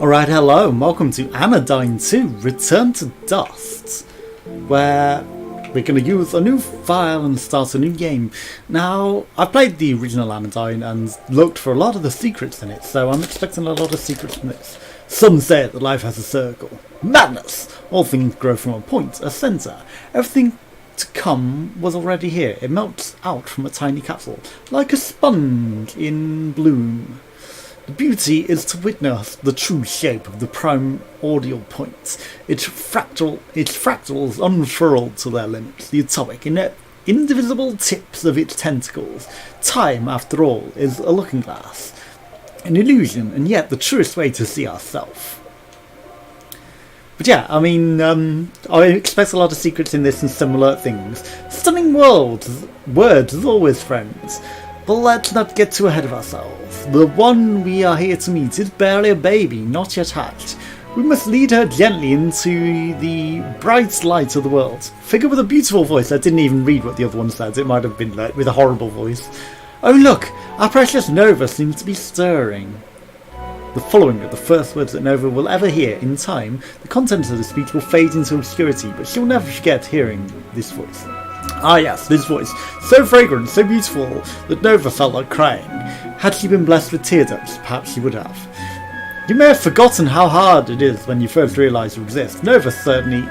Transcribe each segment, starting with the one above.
Alright, hello and welcome to Anodyne 2 Return to Dust, where we're going to use a new file and start a new game. Now, I've played the original Anodyne and looked for a lot of the secrets in it, so I'm expecting a lot of secrets from this. Some say that life has a circle. Madness! All things grow from a point, a centre. Everything to come was already here. It melts out from a tiny capsule, like a sponge in bloom. The beauty is to witness the true shape of the primordial point. Its fractals unfurled to their limits, the atomic, indivisible tips of its tentacles. Time, after all, is a looking glass. An illusion, and yet the truest way to see ourselves. But yeah, I mean, I expect a lot of secrets in this and similar things. Stunning words as always, friends. But let's not get too ahead of ourselves. The one we are here to meet is barely a baby, not yet hatched. We must lead her gently into the bright light of the world. Figure with a beautiful voice. I didn't even read what the other one said. It might have been like with a horrible voice. Oh look, our precious Nova seems to be stirring. The following are the first words that Nova will ever hear. In time, the contents of the speech will fade into obscurity, but she'll never forget hearing this voice. Ah yes, this voice, so fragrant, so beautiful, that Nova felt like crying. Had she been blessed with teardrops, perhaps she would have. You may have forgotten how hard it is when you first realise you exist. Nova certainly...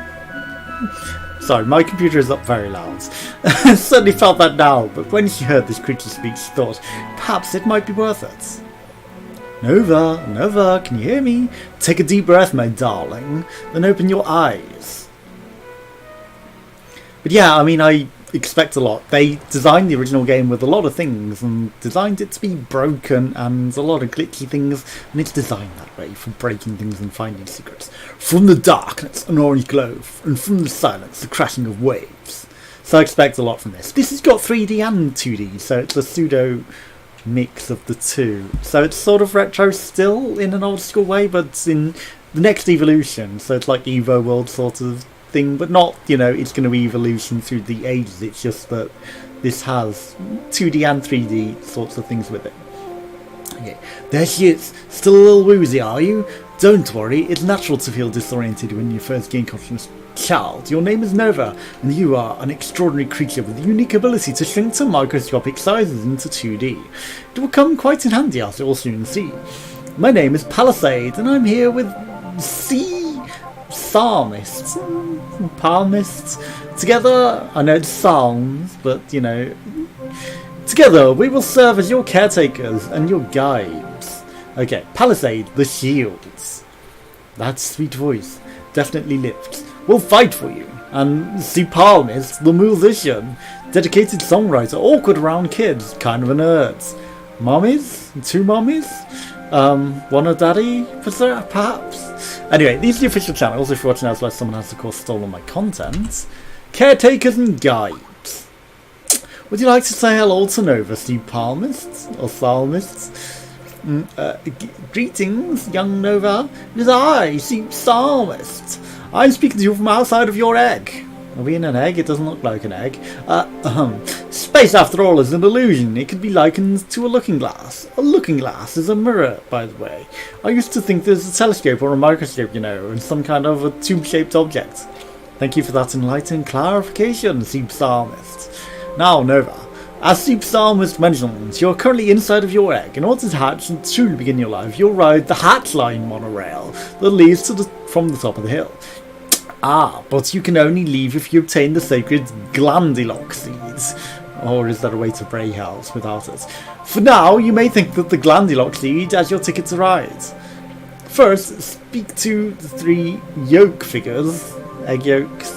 Sorry, my computer is up very loud. Certainly felt that now, but when she heard this creature speak, she thought, perhaps it might be worth it. Nova, can you hear me? Take a deep breath, my darling, then open your eyes. But yeah, I mean, I expect a lot. They designed the original game with a lot of things and designed it to be broken and a lot of glitchy things, and it's designed that way for breaking things and finding secrets. From the darkness, an orange glow, and from the silence, the crashing of waves. So I expect a lot from this. This has got 3D and 2D, so it's a pseudo mix of the two. So it's sort of retro still in an old school way, but it's in the next evolution, so it's like Evo World sort of thing, but not, you know, it's going to be evolution through the ages. It's just that this has 2D and 3D sorts of things with it. Okay, there she is. Still a little woozy, are you? Don't worry, it's natural to feel disoriented when you first gain consciousness. Child, your name is Nova, and you are an extraordinary creature with a unique ability to shrink to microscopic sizes into 2D. It will come quite in handy, as you'll soon see. My name is Palisade, and I'm here with psalmists. Together, I know it's psalms, but you know, together we will serve as your caretakers and your guides. Okay, Palisade, the shields. That sweet voice definitely lifts. We'll fight for you. And Psalmist, the musician, dedicated songwriter, awkward around kids, kind of a nerd. Mommies? 2 mommies? One a daddy, perhaps? Anyway, these are the official channels. If you're watching elsewhere, someone has of course stolen my content. Caretakers and guides. Would you like to say hello to Nova, Psalmists or psalmists? Greetings, young Nova. It is I, Psalmist. I'm speaking to you from outside of your egg. Are we in an egg? It doesn't look like an egg. Space, after all, is an illusion. It could be likened to a looking glass. A looking glass is a mirror, by the way. I used to think there's a telescope or a microscope, you know, and some kind of a tube-shaped object. Thank you for that enlightening clarification, Psalmist. Now, Nova, as Psalmist mentioned, you're currently inside of your egg. In order to hatch and truly begin your life, you'll ride the Hatch Line monorail that leads from the top of the hill. Ah, but you can only leave if you obtain the sacred Glandilock seeds. Or is there a way to break out without it? For now, you may think that the Glandilock seed as your ticket to ride. First, speak to the 3 yolk figures, egg yolks.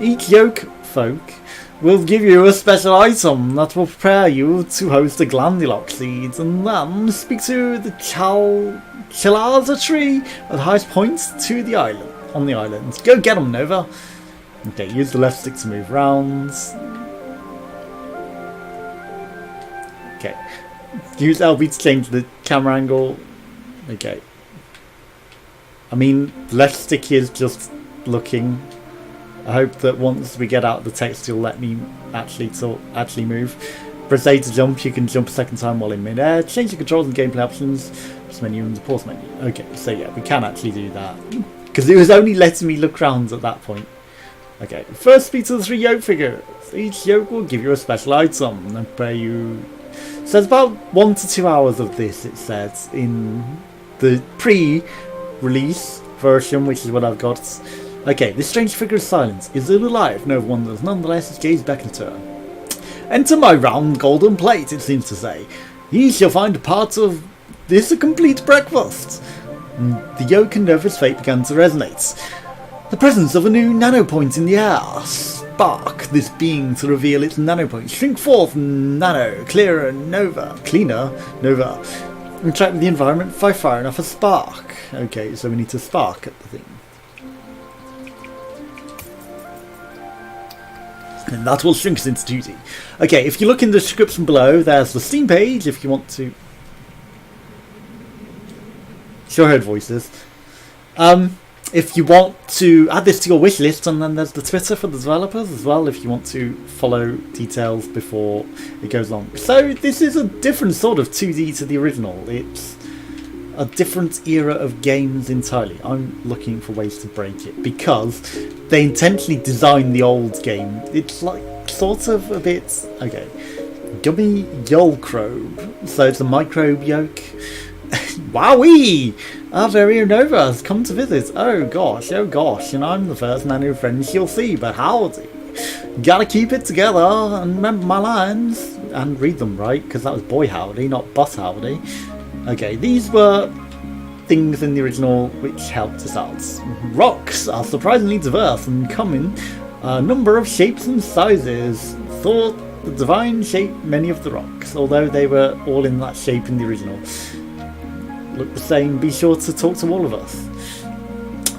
Each yolk folk will give you a special item that will prepare you to host the Glandilock seeds, and then speak to the Chalaza tree at the highest points to the island. On the island. Go get them, Nova. Okay, use the left stick to move round. Okay. Use LB to change the camera angle. Okay. I mean, the left stick is just looking. I hope that once we get out of the text, you'll let me actually move. Press A to jump. You can jump a second time while in mid-air. Change the controls and gameplay options. maps menu and the pause menu. Okay, so yeah, we can actually do that. Because it was only letting me look around at that point. Okay, first speak to the 3 yoke figures. Each yoke will give you a special item and pay you. So it's about 1 to 2 hours of this, it says, in the pre-release version, which is what I've got. Okay, this strange figure is silent. Is it alive? No wonders. Nonetheless, his gaze beckons to her. Enter my round golden plate, it seems to say. Ye shall find parts of this a complete breakfast. The yoke and nervous fate began to resonate. The presence of a new nanopoint in the air. Spark this being to reveal its nanopoint. Shrink forth, nano. Clearer, nova. Cleaner, nova. Interact with the environment by firing off a spark. Okay, so we need to spark at the thing. And that will shrink into duty. Okay, if you look in the description below, there's the Steam page if you want to. Sure heard voices. If you want to add this to your wish list, and then there's the Twitter for the developers as well if you want to follow details before it goes on. So this is a different sort of 2D to the original. It's a different era of games entirely. I'm looking for ways to break it because they intentionally designed the old game. It's like sort of a bit okay. Gummy Yolcrobe. So it's a microbe yoke. Wowee! Our very Nova has come to visit. Oh gosh, and I'm the first nano friend she'll see, but howdy. Gotta keep it together and remember my lines. And read them right, because that was boy howdy, not butt howdy. Okay, these were things in the original which helped us out. Rocks are surprisingly diverse and come in a number of shapes and sizes. Thought the divine shaped many of the rocks, although they were all in that shape in the original. Look the same, be sure to talk to all of us.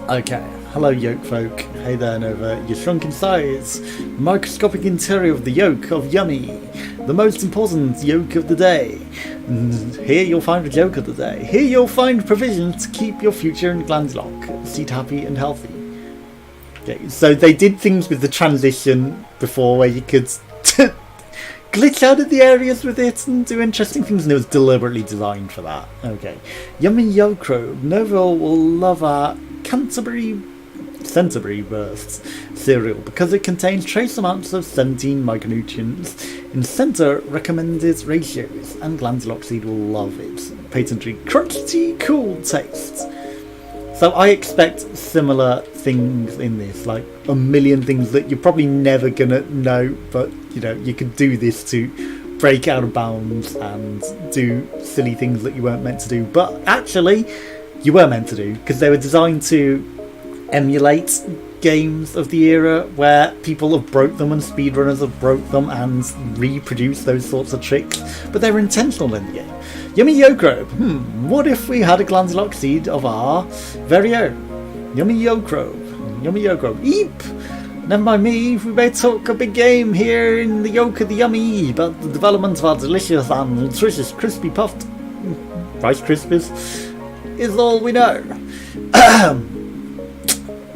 Okay, hello yoke folk. Hey there Nova, you shrunk in size. Microscopic interior of the yoke of Yummy. The most important yoke of the day. And here you'll find a joke of the day. Here you'll find provisions to keep your future in Glandslock. Seed happy and healthy. Okay, so they did things with the transition before where you could glitch out of the areas with it and do interesting things, and it was deliberately designed for that. Okay. Yummy Yokro. Nova will love our Centerbury bursts cereal because it contains trace amounts of 17 micronutrients in center recommended ratios, and Glandslock Seed will love its patently crunchy cool taste. So I expect similar things in this, like a million things that you're probably never gonna know, but you know, you can do this to break out of bounds and do silly things that you weren't meant to do, but actually you were meant to do, because they were designed to emulate games of the era where people have broke them and speedrunners have broke them and reproduced those sorts of tricks, but they were intentional in the game. Yummy Yokro. What if we had a Glandslock Seed of our very own? Yummy Yokro. Yummy Yokro. Eep! Never mind me, we may talk a big game here in the yolk of the Yummy, but the development of our delicious and nutritious crispy puffed Rice Krispies is all we know.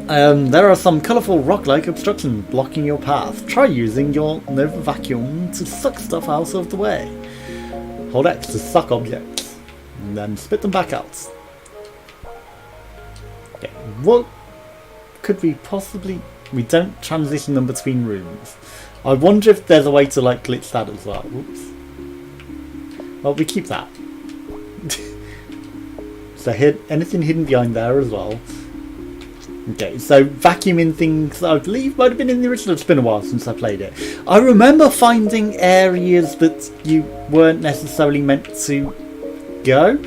There are some colourful rock-like obstructions blocking your path. Try using your Nova vacuum to suck stuff out of the way. Hold X to suck objects, and then spit them back out. Okay, what could we possibly... We don't transition them between rooms. I wonder if there's a way to like glitch that as well. Whoops. Well, we keep that. So anything hidden behind there as well. Okay, so vacuuming things I believe might have been in the original. It's been a while since I played it. I remember finding areas that you weren't necessarily meant to go.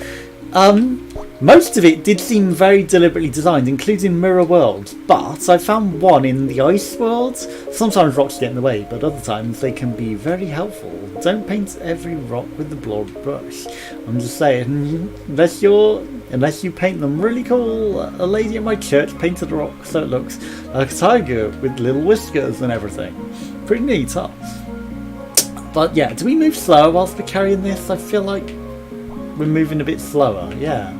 Most of it did seem very deliberately designed, including mirror worlds, but I found one in the ice world. Sometimes rocks get in the way, but other times they can be very helpful. Don't paint every rock with the broad brush. I'm just saying, unless you paint them really cool. A lady at my church painted a rock so it looks like a tiger with little whiskers and everything. Pretty neat, huh? But yeah, do we move slower whilst we're carrying this? I feel like we're moving a bit slower, yeah.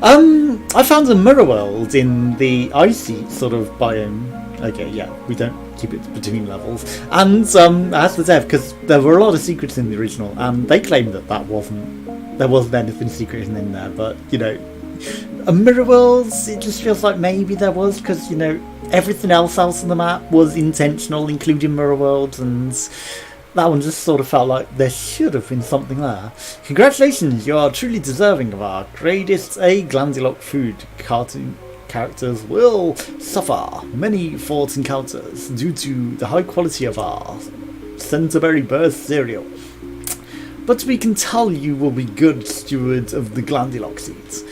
I found a mirror world in the icy sort of biome Okay, yeah, we don't keep it between levels. And as for Dev, because there were a lot of secrets in the original, and they claimed that there wasn't anything secret in there, but, you know, Mirror Worlds, it just feels like maybe there was, because, you know, everything else on the map was intentional, including Mirror Worlds, and that one just sort of felt like there should have been something there. Congratulations, you are truly deserving of our greatest Glandilock food. Cartoon characters will suffer many faults encounters due to the high quality of our Centerberry Burst cereal. But we can tell you will be good stewards of the Glandilock seeds.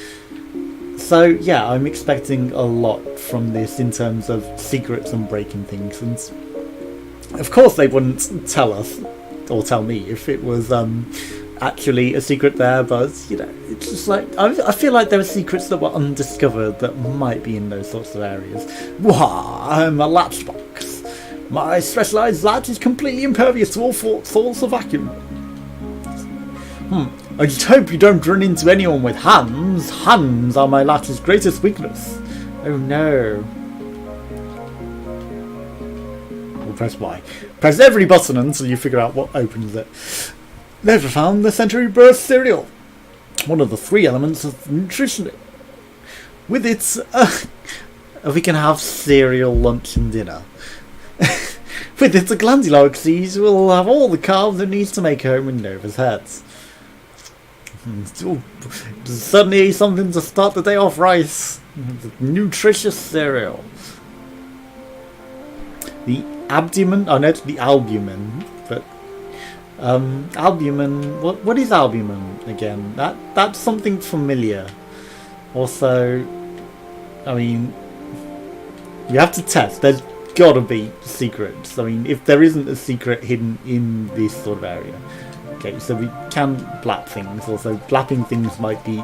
So yeah, I'm expecting a lot from this in terms of secrets and breaking things, and of course they wouldn't tell us or tell me if it was actually a secret there, but you know, it's just like I feel like there were secrets that were undiscovered that might be in those sorts of areas. Wah! I'm a latch box. My specialised latch is completely impervious to all force of vacuum. I just hope you don't run into anyone with hands. Hands are my latch's greatest weakness. Oh no. We'll press Y. Press every button until you figure out what opens it. Never found the Century Burst cereal. One of the 3 elements of nutrition. With it, we can have cereal, lunch and dinner. With it, the Glandilock seeds will have all the carbs it needs to make home in Nova's heads. Suddenly something to start the day off right. Nutritious cereal. The abdomen, oh no, it's the albumin, but albumin, what is albumin again? That's something familiar. Also, I mean, you have to test. There's gotta be secrets. I mean, if there isn't a secret hidden in this sort of area. Okay, so we can blap things. Also, blapping things might be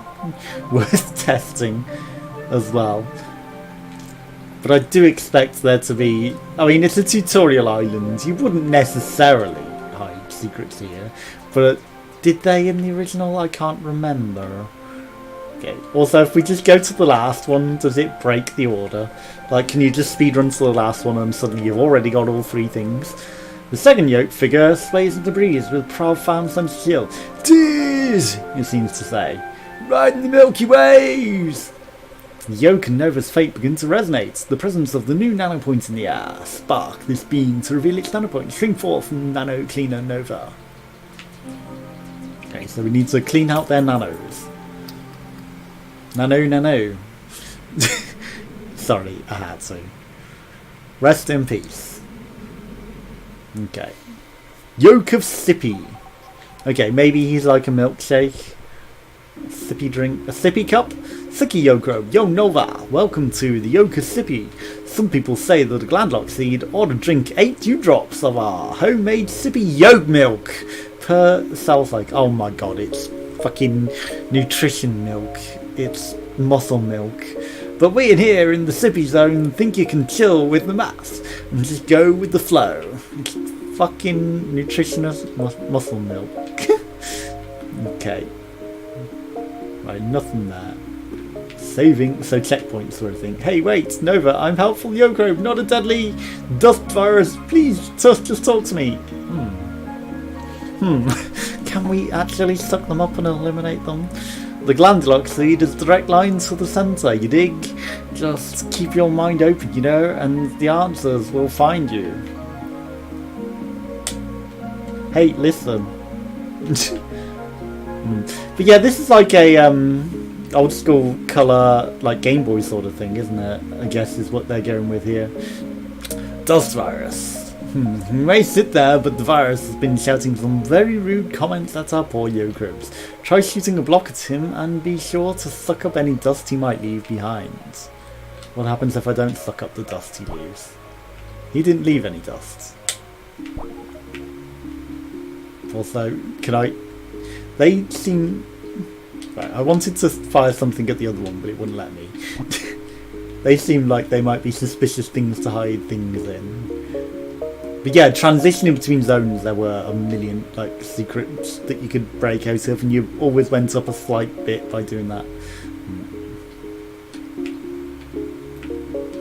worth testing as well. But I do expect there to be... I mean, it's a tutorial island. You wouldn't necessarily hide secrets here. But did they in the original? I can't remember. Okay, also, if we just go to the last one, does it break the order? Like, can you just speedrun to the last one and suddenly you've already got all 3 things? The second yoke figure sways in the breeze with profound sense of chill. "Tease!" it seems to say. "Riding the Milky Waves!" The yoke and Nova's fate begin to resonate. The presence of the new nanopoint in the air spark this being to reveal its nanopoint. Shrink forth from Nano Cleaner Nova. Okay, so we need to clean out their nanos. Nano. Sorry, I had to. Rest in peace. Okay. Yoke of Sippy. Okay, maybe he's like a milkshake. Sippy drink. A sippy cup? Sicky Yoko. Yo Nova. Welcome to the Yoke of Sippy. Some people say that a Glandilock seed ought to drink 8 dewdrops of our homemade sippy yolk milk per cell cycle. Oh my god, it's fucking nutrition milk. It's muscle milk. But we in here in the sippy zone think you can chill with the maths and just go with the flow. It's fucking nutritionist muscle milk. Okay. Right, nothing there. Saving, so checkpoint sort of thing. Hey, wait, Nova, I'm helpful Yoko, not a deadly dust virus. Please, just talk to me. Can we actually suck them up and eliminate them? The Glandilock seed is direct line to the centre, you dig? Just keep your mind open, you know, and the answers will find you. Hey, listen. But yeah, this is like a old school colour, like Game Boy sort of thing, isn't it? I guess is what they're going with here. Dust virus. You may sit there, but the virus has been shouting some very rude comments at our poor Yokobs. Try shooting a block at him and be sure to suck up any dust he might leave behind. What happens if I don't suck up the dust he leaves? He didn't leave any dust. Also, can I... They seem... Right, I wanted to fire something at the other one, but it wouldn't let me. They seem like they might be suspicious things to hide things in. But yeah, transitioning between zones, there were a million like secrets that you could break out of, and you always went up a slight bit by doing that.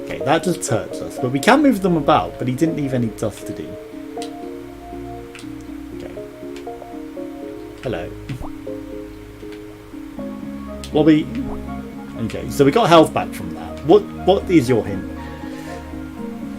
Okay, that just hurts us. But we can move them about, but he didn't leave any dust, did he? Okay. Hello. Well, okay, so we got health back from that. What is your hint?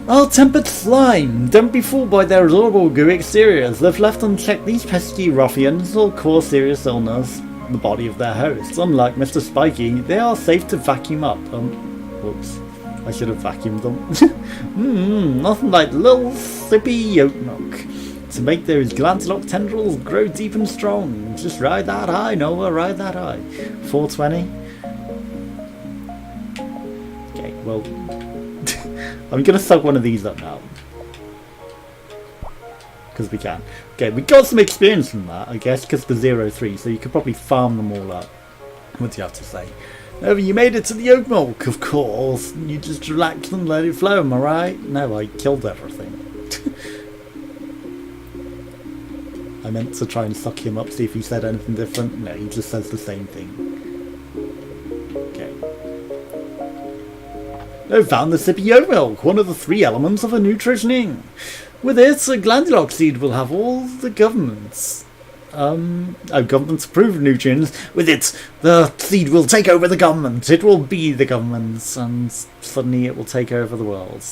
Oh, tempered slime! Don't be fooled by their adorable gooey exteriors. If left unchecked, these pesky ruffians will cause serious illness in the body of their hosts. Unlike Mr. Spiky, they are safe to vacuum up. Whoops. I should have vacuumed them. Nothing like little sippy oat milk to make those glandular tendrils grow deep and strong. Just ride that high, Nova, ride that high. 420. Okay, well, I'm gonna suck one of these up now. Because we can. Okay, we got some experience from that, I guess, because the 0-3, so you could probably farm them all up. What do you have to say? Oh, you made it to the oat milk, of course. You just relax and let it flow, am I right? No, I killed everything. I meant to try and suck him up, see if he said anything different. No, he just says the same thing. Okay. I found the sippy oat milk, one of the 3 elements of a nutritioning. With it, a glandular seed will have all the government's government's-approved nutrients. With it, the seed will take over the government. It will be the government, and suddenly it will take over the world.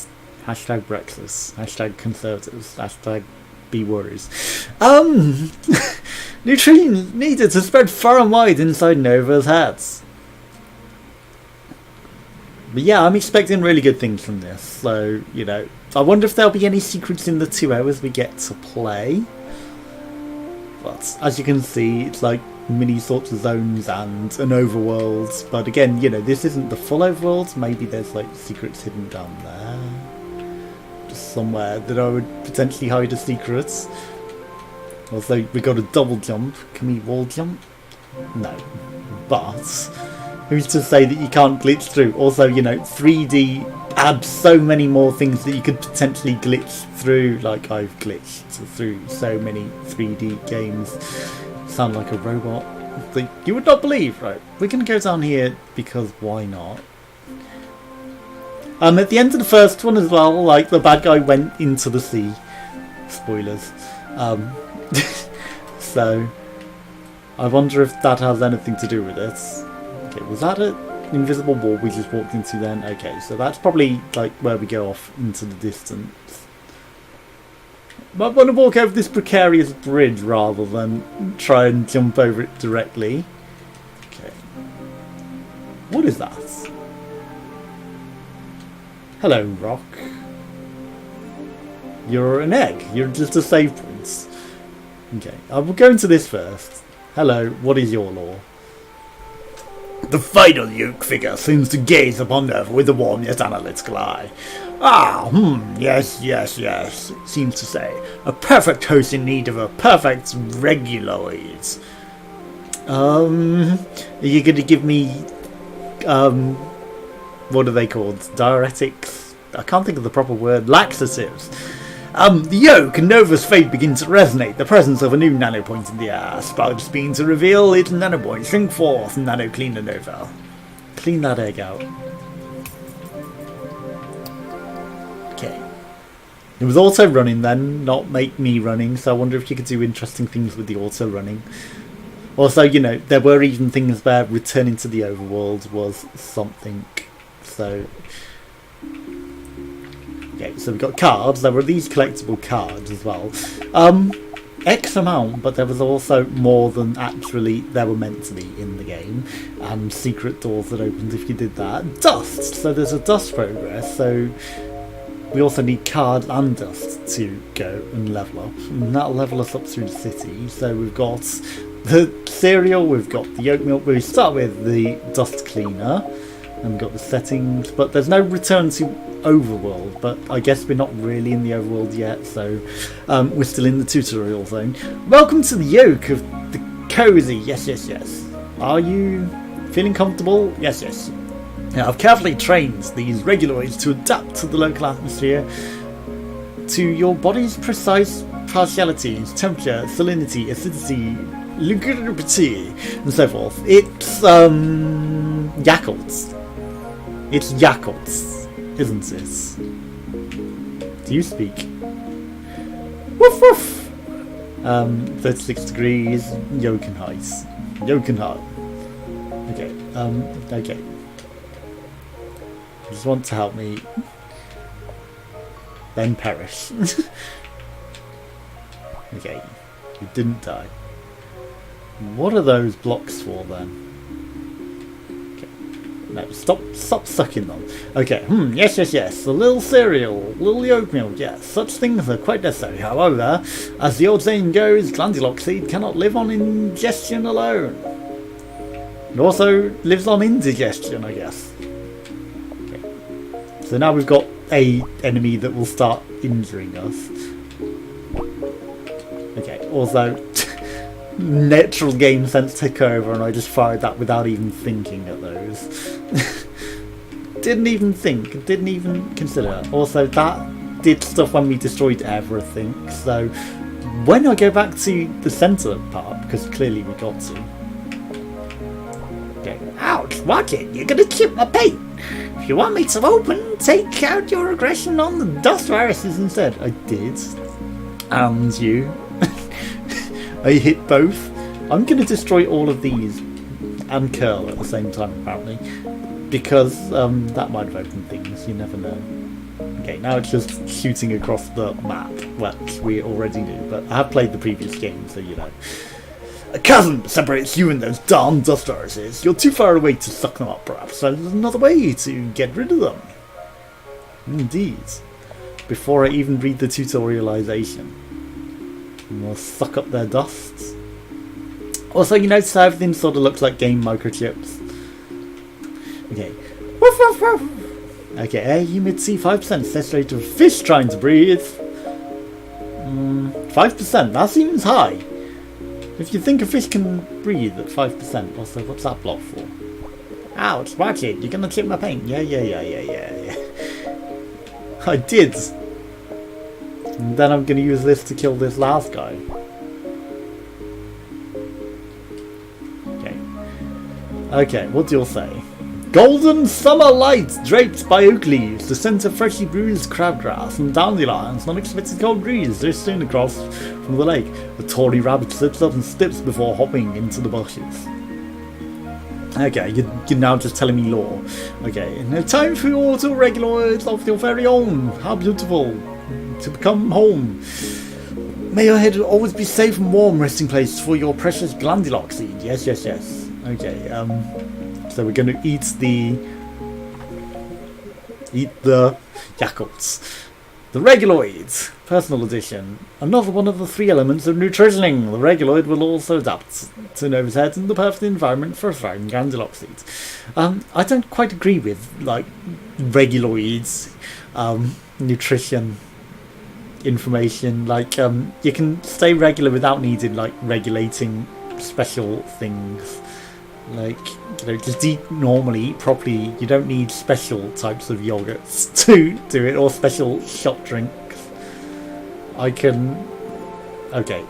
Hashtag Brexit. Hashtag Conservatives. Hashtag Be Worries. Nutrients needed to spread far and wide inside Nova's heads. But yeah, I'm expecting really good things from this. So, you know, I wonder if there'll be any secrets in the 2 hours we get to play. But as you can see, it's like mini sorts of zones and an overworld. But again, you know, this isn't the full overworld. Maybe there's like secrets hidden down there. Just somewhere that I would potentially hide a secret. Also, we got a double jump. Can we wall jump? No. But who's to say that you can't glitch through? Also, you know, 3D adds so many more things that you could potentially glitch through. Like I've glitched through so many 3D games. Sound like a robot. Like, you would not believe, right? We're going to go down here because why not? At the end of the first one as well, like the bad guy went into the sea. Spoilers. So I wonder if that has anything to do with it. Okay, was that an invisible wall we just walked into then? Okay, so that's probably like where we go off into the distance. But I want to walk over this precarious bridge rather than try and jump over it directly. Okay. What is that? Hello, rock. You're an egg. You're just a save point. Okay, I will go into this first. Hello, what is your lore? The final yoke figure seems to gaze upon Earth with a warm yet analytical eye. Yes, it seems to say. A perfect host in need of a perfect reguloid. Are you going to give me, what are they called? Diuretics? I can't think of the proper word. Laxatives. The yoke and Nova's fate begins to resonate. The presence of a new nanopoint in the air. Sprouts being to reveal its nanopoint. Shrink forth, nano cleaner Nova. Clean that egg out. Okay. It was auto running then, not make me running, so I wonder if you could do interesting things with the auto running. Also, you know, there were even things where returning to the overworld was something. So okay, so we've got cards. There were these collectible cards as well. X amount, but there was also more than actually there were meant to be in the game. And secret doors that opened if you did that. Dust! So there's a dust progress, so we also need cards and dust to go and level up. And that'll level us up through the city. So we've got the cereal, we've got the oat milk. We start with the dust cleaner. And we've got the settings, but there's no return to overworld, but I guess we're not really in the overworld yet, so we're still in the tutorial zone. Welcome to the yoke of the cozy. Yes. Are you feeling comfortable? Yes. Now, I've carefully trained these reguloids to adapt to the local atmosphere, to your body's precise partialities, temperature, salinity, acidity, lugubrity, and so forth. It's Yakults. It's Yakults. isn't it? Do you speak? Woof woof! 36 degrees, Jokenheit. Jokenheit. Okay, okay. You just want to help me. Then perish. Okay, you didn't die. What are those blocks for then? Okay. No, stop sucking them. Okay, yes. The little cereal, little oatmeal, yes. Such things are quite necessary. However, as the old saying goes, glandulox seed cannot live on ingestion alone. It also lives on indigestion, I guess. Okay. So now we've got a enemy that will start injuring us. Okay, also natural game sense took over and I just fired that without even thinking at those. Didn't even think, didn't even consider. Also, that did stuff when we destroyed everything, so when I go back to the centre part, because clearly we got to. Okay. Ouch, watch it, you're gonna chip my paint! If you want me to open, take out your aggression on the dust viruses instead. I did. And you. I hit both. I'm going to destroy all of these and curl at the same time, apparently. Because that might have opened things, you never know. Okay, now it's just shooting across the map, which we already knew, but I have played the previous game, so you know. A chasm separates you and those darn dust viruses. You're too far away to suck them up, perhaps, so there's another way to get rid of them. Indeed. Before I even read the tutorialization. We'll suck up their dusts. Also, you notice how everything sort of looks like game microchips. Okay. Woof woof woof! Okay, air humidity 5%, test rate of fish trying to breathe. 5%, that seems high. If you think a fish can breathe at 5%, also, what's that block for? Ouch, watch it, you're gonna chip my paint. Yeah. I did. And then I'm gonna use this to kill this last guy. Okay, what do you say? Golden summer lights draped by oak leaves, the scent of freshly bruised crabgrass and dandelions, unexpected cold breeze drifting across from the lake. The tawny rabbit slips up and slips before hopping into the bushes. Okay, you're now just telling me lore. Okay, now time for your auto-reguloids of your very own. How beautiful to become home. May your head always be safe and warm resting place for your precious glandulox seed. Yes. Okay, so we're going to eat the yakults. The reguloid, personal edition. Another one of the 3 elements of nutritioning. The reguloid will also adapt to Nova's head in the perfect environment for a thriving glandulox seed. I don't quite agree with like reguloids, nutrition information. Like you can stay regular without needing like regulating special things. Like, you know, just eat normally, eat properly. You don't need special types of yogurts to do it, or special shot drinks. I can... Okay.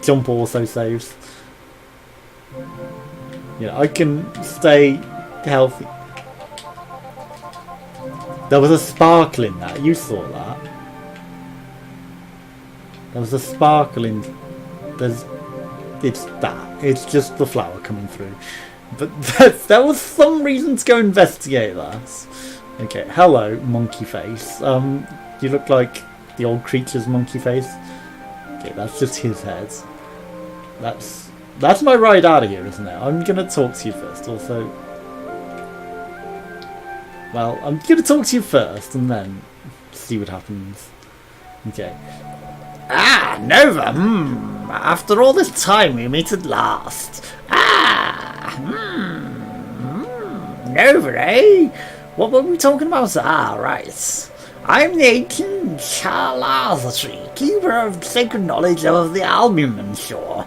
Jump also saves. Yeah, I can stay healthy. There was a sparkle in that. You saw that. There was a sparkle in... It's that. It's just the flower coming through. But there was some reason to go investigate that. Okay, hello, monkey face. You look like the old creature's monkey face. Okay, that's just his head. That's my ride out of here, isn't it? I'm gonna talk to you first, also. Well, I'm gonna talk to you first, and then see what happens. Okay. Ah, Nova! After all this time, we meet at last. Nova, eh? What were we talking about? Right. I'm the ancient Charlazatri, keeper of sacred knowledge of the albumin shore.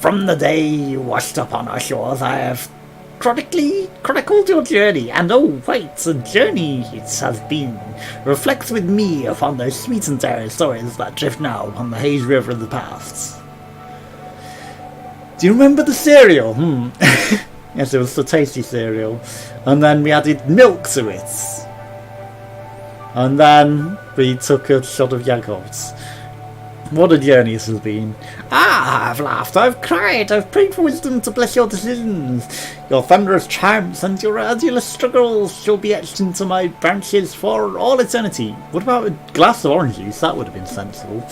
From the day you washed up on our shores, I have chronicled your journey, and oh wait, a journey it has been. Reflects with me upon those sweet and tender stories that drift now upon the haze river of the past. Do you remember the cereal? Yes, it was the tasty cereal. And then we added milk to it. And then we took a shot of Jagos. What a journey this has been. Ah, I've laughed, I've cried, I've prayed for wisdom to bless your decisions. Your thunderous triumphs and your arduous struggles shall be etched into my branches for all eternity. What about a glass of orange juice? That would have been sensible.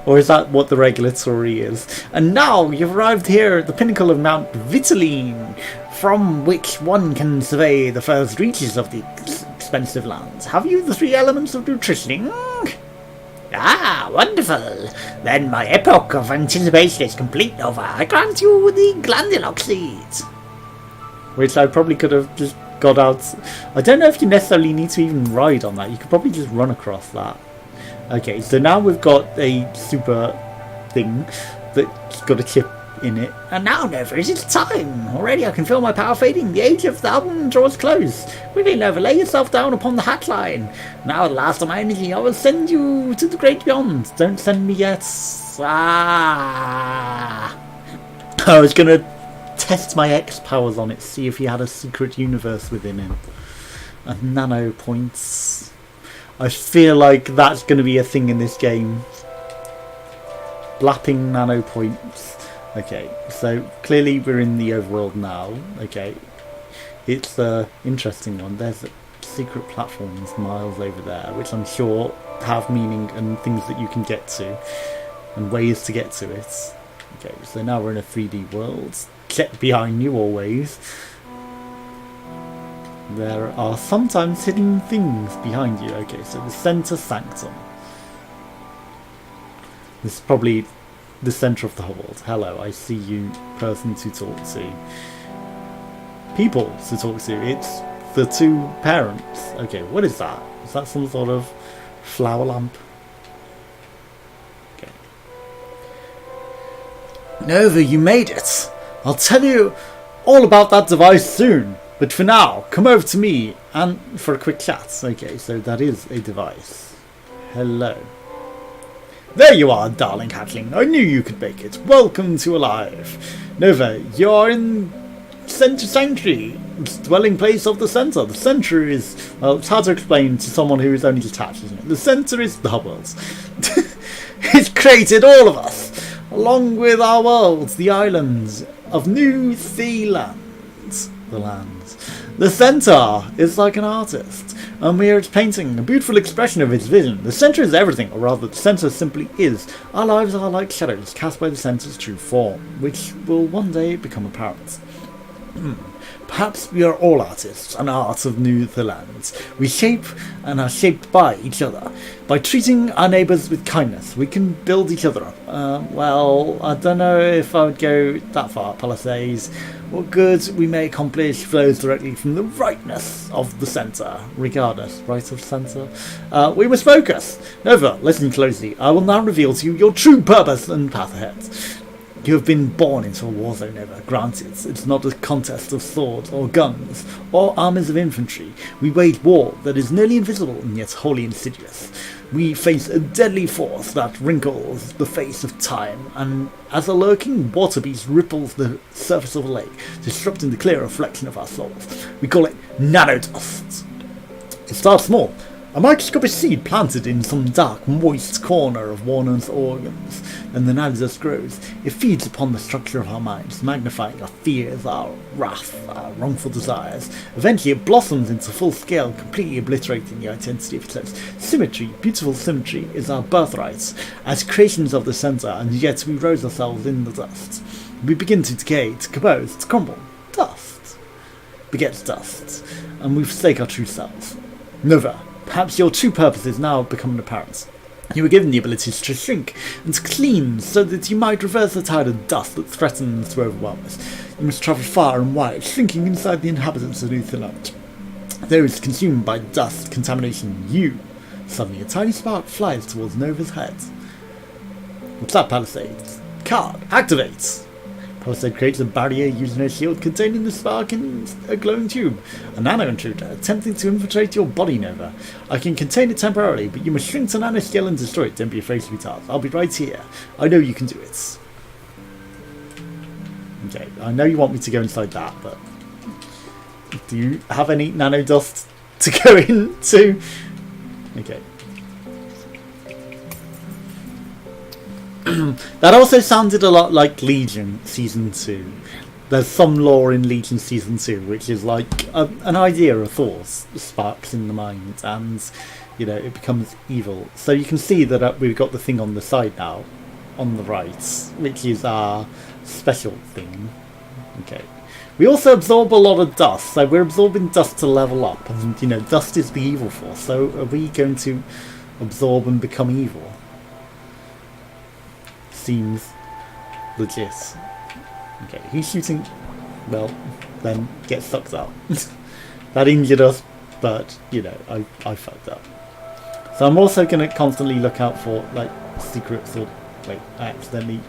Or is that what the regulatory is? And now you've arrived here at the pinnacle of Mount Vitaline, from which one can survey the first reaches of the expensive lands. Have you the 3 elements of nutritioning? Ah, wonderful! Then my epoch of anticipation is complete, Nova. I grant you the glandulox seeds. Which I probably could have just got out. I don't know if you necessarily need to even ride on that. You could probably just run across that. Okay, so now we've got a super thing that's got a chip in it. And now, Nova, it is time! Already I can feel my power fading. The age of the album draws close. Quickly, Nova, lay yourself down upon the hat line. Now, at last of my energy, I will send you to the great beyond. Don't send me yet. Ah! I was going to test my X powers on it, see if he had a secret universe within him. And nano points. I feel like that's going to be a thing in this game. Blapping nano points. Okay, so clearly we're in the overworld now. Okay, it's an interesting one. There's secret platforms miles over there, which I'm sure have meaning and things that you can get to, and ways to get to it. Okay, so now we're in a 3D world. Check behind you always. There are sometimes hidden things behind you. Okay, so the Center Sanctum. This is probably the centre of the whole world. Hello, I see you, person to talk to. People to talk to. It's the 2 parents. Okay, what is that? Is that some sort of flower lamp? Okay. Nova, you made it! I'll tell you all about that device soon. But for now, come over to me and for a quick chat. Okay, so that is a device. Hello. There you are, darling hatchling. I knew you could make it. Welcome to Alive. Nova, you're in Center Sanctuary, the dwelling place of the Center. The Center is, well, it's hard to explain to someone who is only detached, isn't it? The Center is the world. It created all of us, along with our worlds, the islands of New Zealand. The lands. The Center is like an artist, and we are its painting, a beautiful expression of its vision. The Center is everything, or rather, the Center simply is. Our lives are like shadows cast by the Center's true form, which will one day become apparent. Perhaps we are all artists and art of New Zealand. We shape and are shaped by each other. By treating our neighbours with kindness, we can build each other up. Well, I don't know if I would go that far, Palisades. What good we may accomplish flows directly from the rightness of the centre. Regardless, right of centre? We must focus. Nova, listen closely. I will now reveal to you your true purpose and path ahead. You have been born into a war zone, Nova. Granted, it's not a contest of swords or guns or armies of infantry. We wage war that is nearly invisible and yet wholly insidious. We face a deadly force that wrinkles the face of time, and as a lurking water beast ripples the surface of a lake, disrupting the clear reflection of our souls. We call it nanodust. It starts small. A microscopic seed planted in some dark, moist corner of Warner's organs. Then the nanodust grows. It feeds upon the structure of our minds, magnifying our fears, our wrath, our wrongful desires. Eventually it blossoms into full scale, completely obliterating the identity of itself. Symmetry, beautiful symmetry, is our birthright. As creations of the centre, and yet we rose ourselves in the dust. We begin to decay, to compose, to crumble. Dust begets dust, and we forsake our true selves. Nova. Perhaps your true purpose is now becoming apparent. You were given the ability to shrink and to clean so that you might reverse the tide of dust that threatens to overwhelm us. You must travel far and wide, shrinking inside the inhabitants of New Zealand. Those consumed by dust contamination, suddenly a tiny spark flies towards Nova's head. What's that, Palisades? Card, activate! Palisade creates a barrier using a shield containing the spark in a glowing tube. A nano-intruder attempting to infiltrate your body, Nova. I can contain it temporarily, but you must shrink to nanoscale and destroy it. Don't be afraid to be tough. I'll be right here. I know you can do it. Okay, I know you want me to go inside that, but do you have any nanodust to go into Okay. That also sounded a lot like Legion Season 2. There's some lore in Legion Season 2 which is like an idea, a thought sparks in the mind, and you know, it becomes evil. So you can see that we've got the thing on the side now, on the right, which is our special thing. Okay. We also absorb a lot of dust, so we're absorbing dust to level up, and you know, dust is the evil force, so are we going to absorb and become evil? Seems legit. Okay, he's shooting. Well, then get sucked up. That injured us, but you know, I fucked up. So I'm also going to constantly look out for like secrets or wait, I accidentally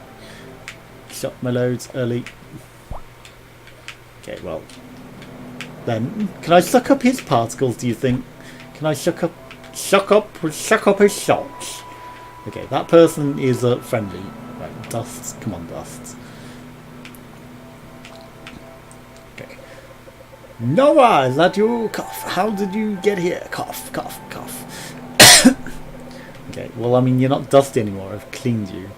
shot my loads early. Okay, well then, can I suck up his particles? Do you think? Can I suck up his shots? Okay, that person is friendly. Right, dust. Come on, dust. Okay. Noah, is that you? Cough. How did you get here? Cough, cough, cough. Okay, well, I mean, you're not dusty anymore. I've cleaned you.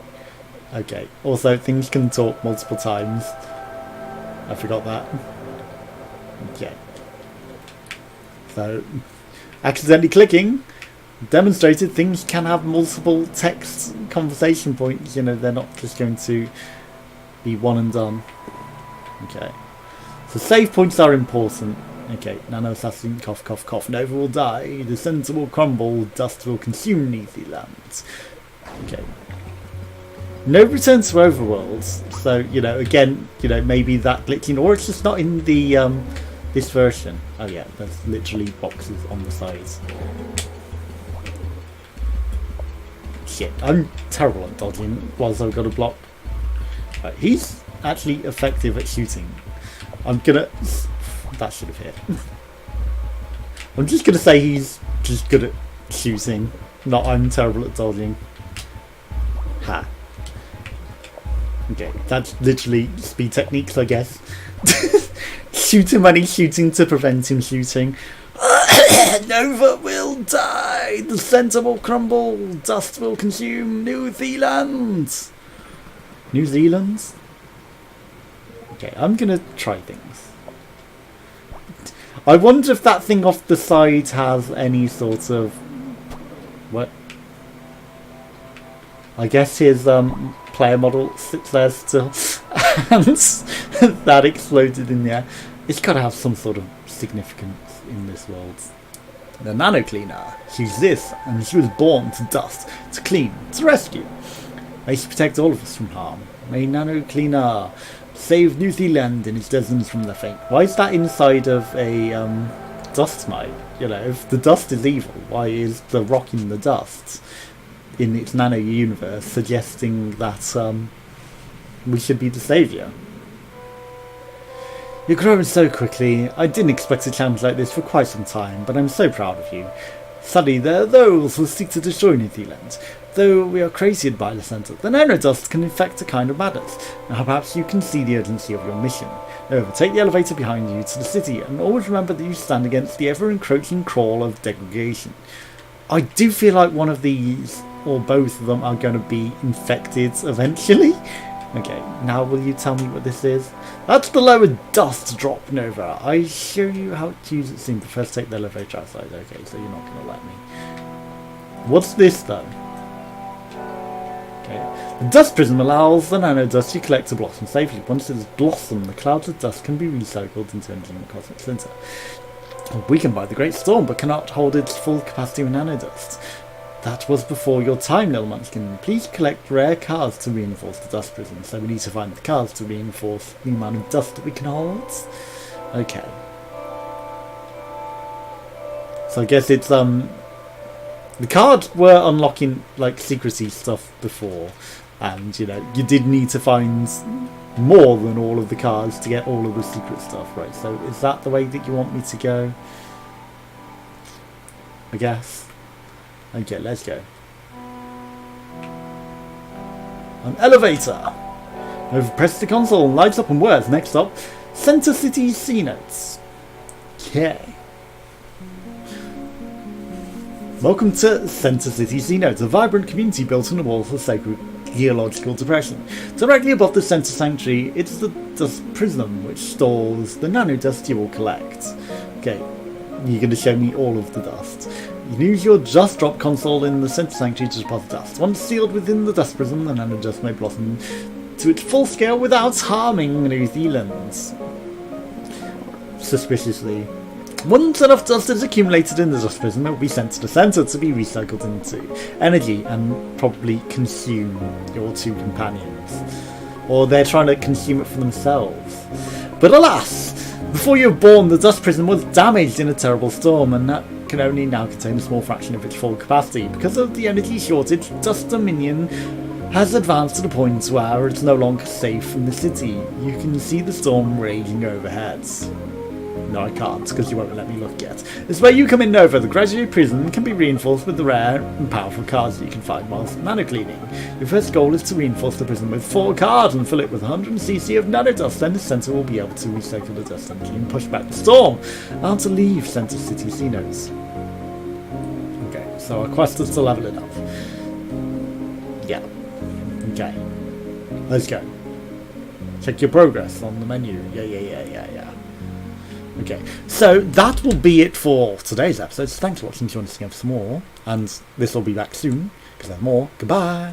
Okay. Also, things can talk multiple times. I forgot that. Okay. So, accidentally clicking demonstrated things can have multiple text conversation points. You know, they're not just going to be one and done. Okay. So save points are important. Okay, nano assassin, cough, cough, cough. Nova will die. The center will crumble. Dust will consume Neethyland. Okay. No return to overworld. So, you know, again, you know, maybe that glitching, or it's just not in the this version. Oh yeah, there's literally boxes on the sides. Shit, I'm terrible at dodging whilst I've got a block. Right, he's actually effective at shooting. I'm gonna... That should have hit. I'm just gonna say he's just good at shooting. Not I'm terrible at dodging. Ha. Okay, that's literally speed techniques, I guess. Shoot him when he's shooting to prevent him shooting. Nova will die. The center will crumble. Dust will consume New Zealand. New Zealand? Okay, I'm gonna try things. I wonder if that thing off the side has any sort of... What? I guess his player model sits there still. And that exploded in the air. It's got to have some sort of significance in this world. The nano cleaner. She's this, and she was born to dust, to clean, to rescue. May she protect all of us from harm. May nano cleaner save New Zealand and its denizens from the fate. Why is that inside of a dust mite? You know, if the dust is evil, why is the rock in the dust in its nano universe suggesting that we should be the saviour? You're growing so quickly. I didn't expect a challenge like this for quite some time, but I'm so proud of you. Sadly, there are those who seek to destroy New Zealand. Though we are created by the centre, the nanodust can infect a kind of madness. Now perhaps you can see the urgency of your mission. However, take the elevator behind you to the city, and always remember that you stand against the ever-encroaching crawl of degradation. I do feel like one of these, or both of them, are going to be infected eventually. Okay, now will you tell me what this is? That's the lower dust drop, Nova. I show you how to use it soon, but first take the elevator outside. Okay, so you're not going to let me. What's this though? Okay. The dust prism allows the nanodust you collect to blossom safely. Once it has blossomed, the clouds of dust can be recycled into engine and cosmic centre. We can buy the Great Storm, but cannot hold its full capacity of nanodust. That was before your time, little munchkin. Please collect rare cards to reinforce the dust prism. So we need to find the cards to reinforce the amount of dust that we can hold. Okay. So I guess it's the cards were unlocking like secrecy stuff before, and you know, you did need to find more than all of the cards to get all of the secret stuff, right? So is that the way that you want me to go? I guess. Okay, let's go. An elevator. I've pressed the console, lights up and words. Next up, Center City C-Notes. Okay. Welcome to Center City Xenodes, a vibrant community built on the walls of sacred geological depression. Directly above the center sanctuary, it's the dust prism which stores the nanodust you will collect. Okay, you're going to show me all of the dust. You can use your just drop console in the center sanctuary to deposit dust. Once sealed within the dust prism, the nanodust may blossom to its full scale without harming New Zealand. Suspiciously. Once enough dust is accumulated in the dust prism, it will be sent to the centre to be recycled into energy and probably consume your two companions. Or they're trying to consume it for themselves. But alas! Before you were born, the dust prism was damaged in a terrible storm, and that can only now contain a small fraction of its full capacity. Because of the energy shortage, Dust Dominion has advanced to the point where it's no longer safe from the city. You can see the storm raging overhead. No, I can't, because you won't let me look yet. This is where you come in, Nova. The graduate prison can be reinforced with the rare and powerful cards that you can find whilst nano cleaning. Your first goal is to reinforce the prison with 4 cards and fill it with 100cc of nanodust. Then the centre will be able to recycle the dust energy and push back the storm. Now to leave Center City Xenodes. Okay, so our quest is to level it up. Yeah. Okay. Let's go. Check your progress on the menu. Yeah. Okay, so that will be it for today's episode. So thanks for watching. If you want to see some more, and this will be back soon because there's more. Goodbye.